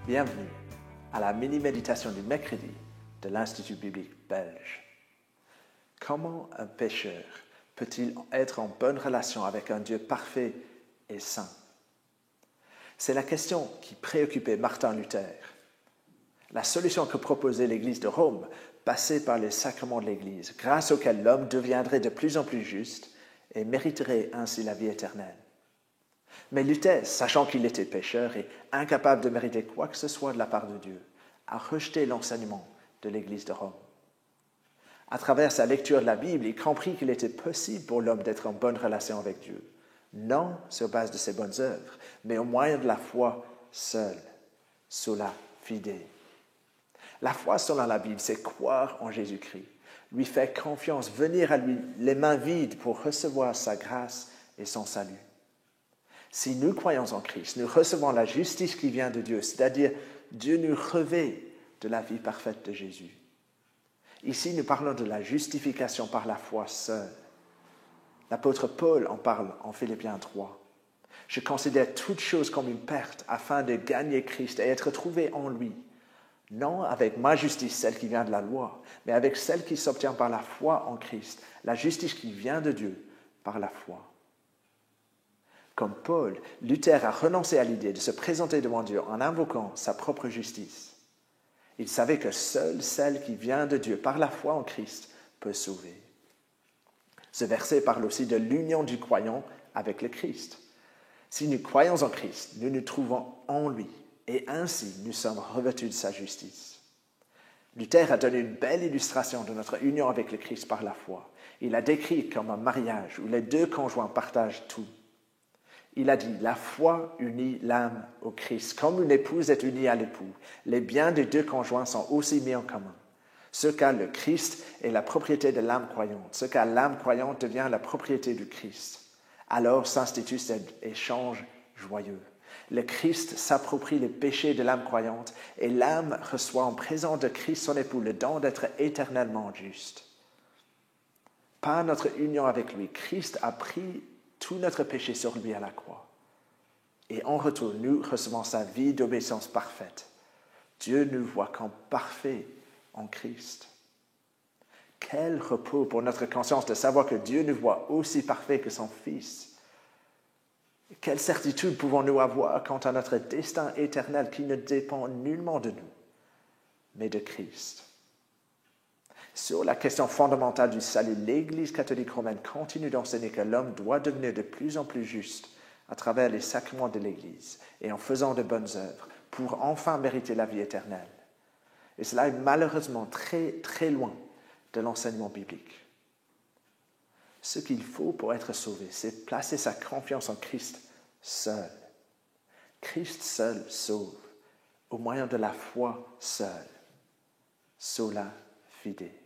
Bienvenue à la mini-méditation du mercredi de l'Institut biblique belge. Comment un pécheur peut-il être en bonne relation avec un Dieu parfait et saint? C'est la question qui préoccupait Martin Luther. La solution que proposait l'Église de Rome passait par les sacrements de l'Église, grâce auxquels l'homme deviendrait de plus en plus juste et mériterait ainsi la vie éternelle. Mais Luther, sachant qu'il était pécheur et incapable de mériter quoi que ce soit de la part de Dieu, a rejeté l'enseignement de l'Église de Rome. À travers sa lecture de la Bible, il comprit qu'il était possible pour l'homme d'être en bonne relation avec Dieu, non sur base de ses bonnes œuvres, mais au moyen de la foi seule, sola fide. La foi selon la Bible, c'est croire en Jésus-Christ, lui faire confiance, venir à lui les mains vides pour recevoir sa grâce et son salut. Si nous croyons en Christ, nous recevons la justice qui vient de Dieu, c'est-à-dire Dieu nous revêt de la vie parfaite de Jésus. Ici, nous parlons de la justification par la foi seule. L'apôtre Paul en parle en Philippiens 3. Je considère toutes choses comme une perte afin de gagner Christ et être trouvé en lui, non avec ma justice, celle qui vient de la loi, mais avec celle qui s'obtient par la foi en Christ, la justice qui vient de Dieu par la foi. Comme Paul, Luther a renoncé à l'idée de se présenter devant Dieu en invoquant sa propre justice. Il savait que seule celle qui vient de Dieu par la foi en Christ peut sauver. Ce verset parle aussi de l'union du croyant avec le Christ. Si nous croyons en Christ, nous nous trouvons en lui et ainsi nous sommes revêtus de sa justice. Luther a donné une belle illustration de notre union avec le Christ par la foi. Il a décrit comme un mariage où les deux conjoints partagent tout. Il a dit, la foi unit l'âme au Christ. Comme une épouse est unie à l'époux, les biens des deux conjoints sont aussi mis en commun. Ce qu'a le Christ est la propriété de l'âme croyante. Ce qu'a l'âme croyante devient la propriété du Christ. Alors s'institue cet échange joyeux. Le Christ s'approprie les péchés de l'âme croyante et l'âme reçoit en présence de Christ son époux le don d'être éternellement juste. Par notre union avec lui, Christ a pris tout notre péché sur lui à la croix. Et en retour, nous recevons sa vie d'obéissance parfaite. Dieu nous voit comme parfaits en Christ. Quel repos pour notre conscience de savoir que Dieu nous voit aussi parfaits que son Fils. Quelle certitude pouvons-nous avoir quant à notre destin éternel qui ne dépend nullement de nous, mais de Christ. Sur la question fondamentale du salut, l'Église catholique romaine continue d'enseigner que l'homme doit devenir de plus en plus juste à travers les sacrements de l'Église et en faisant de bonnes œuvres pour enfin mériter la vie éternelle. Et cela est malheureusement très, très loin de l'enseignement biblique. Ce qu'il faut pour être sauvé, c'est placer sa confiance en Christ seul. Christ seul sauve, au moyen de la foi seule. Sola fide.